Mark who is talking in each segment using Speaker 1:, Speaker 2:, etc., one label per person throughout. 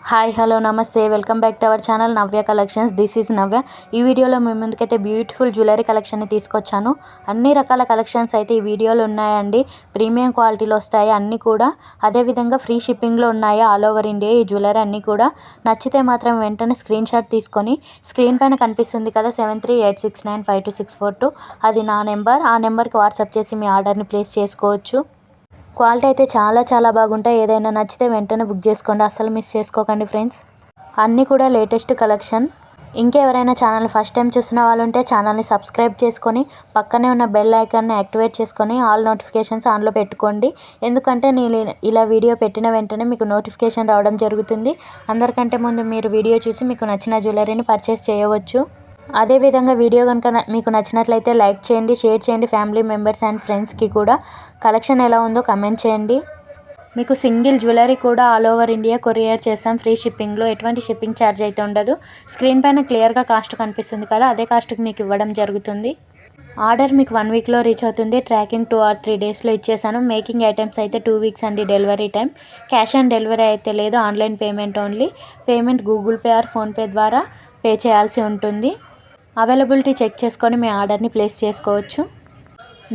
Speaker 1: Hi hello నమస్తే welcome back to our channel Navya collections. This is Navya. ఈ వీడియోలో మీ ముందుకైతే బ్యూటిఫుల్ జ్యువెలరీ కలెక్షన్ని తీసుకొచ్చాను. అన్ని రకాల కలెక్షన్స్ అయితే ఈ వీడియోలో ఉన్నాయండి. ప్రీమియం క్వాలిటీలో వస్తాయి అన్నీ కూడా. అదేవిధంగా ఫ్రీ షిప్పింగ్లో ఉన్నాయి ఆల్ ఓవర్ ఇండియా ఈ జ్యువెలరీ అన్నీ కూడా. నచ్చితే మాత్రం వెంటనే స్క్రీన్ షాట్ తీసుకొని స్క్రీన్ పైన కనిపిస్తుంది కదా 7386952642 అది నా నెంబర్. ఆ నెంబర్కి వాట్సాప్ చేసి మీ ఆర్డర్ని ప్లేస్ చేసుకోవచ్చు. క్వాలిటీ అయితే చాలా బాగుంటాయి. ఏదైనా నచ్చితే వెంటనే బుక్ చేసుకోండి, అస్సలు మిస్ చేసుకోకండి ఫ్రెండ్స్. అన్నీ కూడా లేటెస్ట్ కలెక్షన్. ఇంకెవరైనా ఛానల్ ఫస్ట్ టైం చూసిన వాళ్ళు ఉంటే ఛానల్ని సబ్స్క్రైబ్ చేసుకొని పక్కనే ఉన్న బెల్ ఐకాన్ని యాక్టివేట్ చేసుకొని ఆల్ నోటిఫికేషన్స్ ఆన్లో పెట్టుకోండి. ఎందుకంటే నేను ఇలా వీడియో పెట్టిన వెంటనే మీకు నోటిఫికేషన్ రావడం జరుగుతుంది. అందరికంటే ముందు మీరు వీడియో చూసి మీకు నచ్చిన జ్యువెలరీని పర్చేస్ చేయవచ్చు. అదేవిధంగా వీడియో కనుక మీకు నచ్చినట్లయితే లైక్ చేయండి, షేర్ చేయండి ఫ్యామిలీ మెంబర్స్ అండ్ ఫ్రెండ్స్కి కూడా. కలెక్షన్ ఎలా ఉందో కమెంట్ చేయండి. మీకు సింగిల్ జ్యువెలరీ కూడా ఆల్ ఓవర్ ఇండియా కొరియర్ చేస్తాం ఫ్రీ షిప్పింగ్లో. ఎటువంటి షిప్పింగ్ ఛార్జ్ అయితే ఉండదు. స్క్రీన్ పైన క్లియర్గా కాస్ట్ కనిపిస్తుంది కదా, అదే కాస్ట్కి మీకు ఇవ్వడం జరుగుతుంది. ఆర్డర్ మీకు 1 వీక్లో రీచ్ అవుతుంది. ట్రాకింగ్ 2 or 3 డేస్లో ఇచ్చేసాను. మేకింగ్ ఐటమ్స్ అయితే 2 వీక్స్ అండి delivery time. Cash on delivery అయితే లేదు, online payment only. Payment Google pay are PhonePe ద్వారా పే చేయాల్సి ఉంటుంది. అవైలబిలిటీ చెక్ చేసుకొని మీ ఆర్డర్ని ప్లేస్ చేసుకోవచ్చు.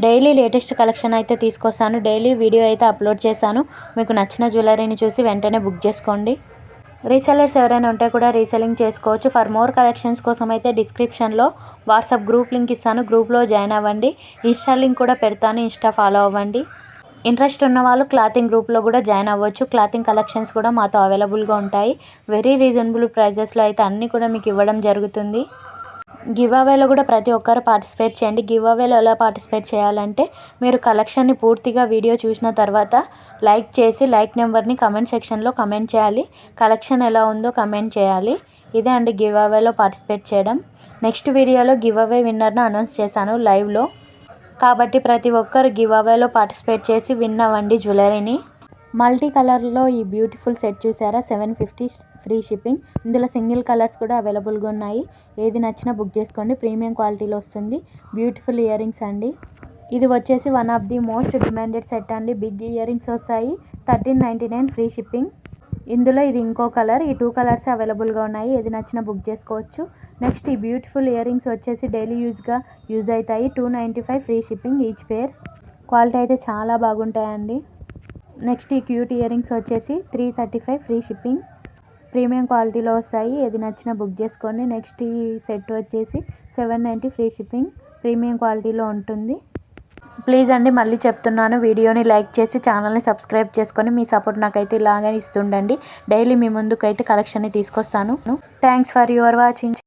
Speaker 1: డైలీ లేటెస్ట్ కలెక్షన్ అయితే తీసుకొస్తాను. డైలీ వీడియో అయితే అప్లోడ్ చేశాను. మీకు నచ్చిన జ్యువెలరీని చూసి వెంటనే బుక్ చేసుకోండి. రీసెలర్స్ ఎవరైనా ఉంటే కూడా రీసెల్లింగ్ చేసుకోవచ్చు. ఫర్ మోర్ కలెక్షన్స్ కోసం అయితే డిస్క్రిప్షన్లో వాట్సాప్ గ్రూప్ లింక్ ఇస్తాను, గ్రూప్లో జాయిన్ అవ్వండి. ఇన్స్టా లింక్ కూడా పెడతాను, ఇన్స్టా ఫాలో అవ్వండి. ఇంట్రెస్ట్ ఉన్న వాళ్ళు క్లాతింగ్ గ్రూప్లో కూడా జాయిన్ అవ్వచ్చు. క్లాతింగ్ కలెక్షన్స్ కూడా మాతో అవైలబుల్గా ఉంటాయి. వెరీ రీజనబుల్ ప్రైజెస్లో అయితే అన్నీ కూడా మీకు ఇవ్వడం జరుగుతుంది. గివ్ అవేలో కూడా ప్రతి ఒక్కరు పార్టిసిపేట్ చేయండి. గివ్ అవేలో ఎలా పార్టిసిపేట్ చేయాలంటే మీరు కలెక్షన్ని పూర్తిగా వీడియో చూసిన తర్వాత లైక్ చేసి లైక్ నెంబర్ని కమెంట్ సెక్షన్లో కమెంట్ చేయాలి. కలెక్షన్ ఎలా ఉందో కమెంట్ చేయాలి. ఇదే అండి గివ్ అవేలో పార్టిసిపేట్ చేయడం. నెక్స్ట్ వీడియోలో గివ్ అవే విన్నర్ను అనౌన్స్ చేశాను లైవ్లో. కాబట్టి ప్రతి ఒక్కరు గివ్ అవేలో పార్టిసిపేట్ చేసి విన్ అవ్వండి జ్యువెలరీని. మల్టీ కలర్లో ఈ బ్యూటిఫుల్ సెట్ చూసారా, 750 ఫ్రీ షిప్పింగ్. ఇందులో సింగిల్ కలర్స్ కూడా అవైలబుల్గా ఉన్నాయి. ఏది నచ్చినా బుక్ చేసుకోండి. ప్రీమియం క్వాలిటీలో వస్తుంది. బ్యూటిఫుల్ ఇయర్ రింగ్స్ అండి. ఇది వచ్చేసి one of the most demanded set అండి. బిగ్ ఇయర్ రింగ్స్ వస్తాయి. 1399 ఫ్రీ షిప్పింగ్. ఇందులో ఇది ఇంకో కలర్. ఈ 2 కలర్స్ అవైలబుల్గా ఉన్నాయి. ఏది నచ్చినా బుక్ చేసుకోవచ్చు. నెక్స్ట్ ఈ బ్యూటిఫుల్ ఇయర్ రింగ్స్ వచ్చేసి డైలీ యూజ్ అవుతాయి. 295 ఫ్రీ షిప్పింగ్ ఈచ్ పేర్. క్వాలిటీ అయితే చాలా బాగుంటాయండి. నెక్స్ట్ ఈ క్యూట్ ఇయర్ రింగ్స్ వచ్చేసి 335 ఫ్రీ షిప్పింగ్. ప్రీమియం క్వాలిటీలో వస్తాయి. ఏది నచ్చినా బుక్ చేసుకోండి. నెక్స్ట్ ఈ సెట్ వచ్చేసి 790 ఫ్రీ షిప్పింగ్. ప్రీమియం క్వాలిటీలో ఉంటుంది. ప్లీజ్ అండి మళ్ళీ చెప్తున్నాను, వీడియోని లైక్ చేసి ఛానల్ని సబ్స్క్రైబ్ చేసుకొని మీ సపోర్ట్ నాకైతే ఇలాగే ఇస్తుండండి. డైలీ మీ ముందుకైతే కలెక్షన్ని తీసుకొస్తాను. Thanks for your watching.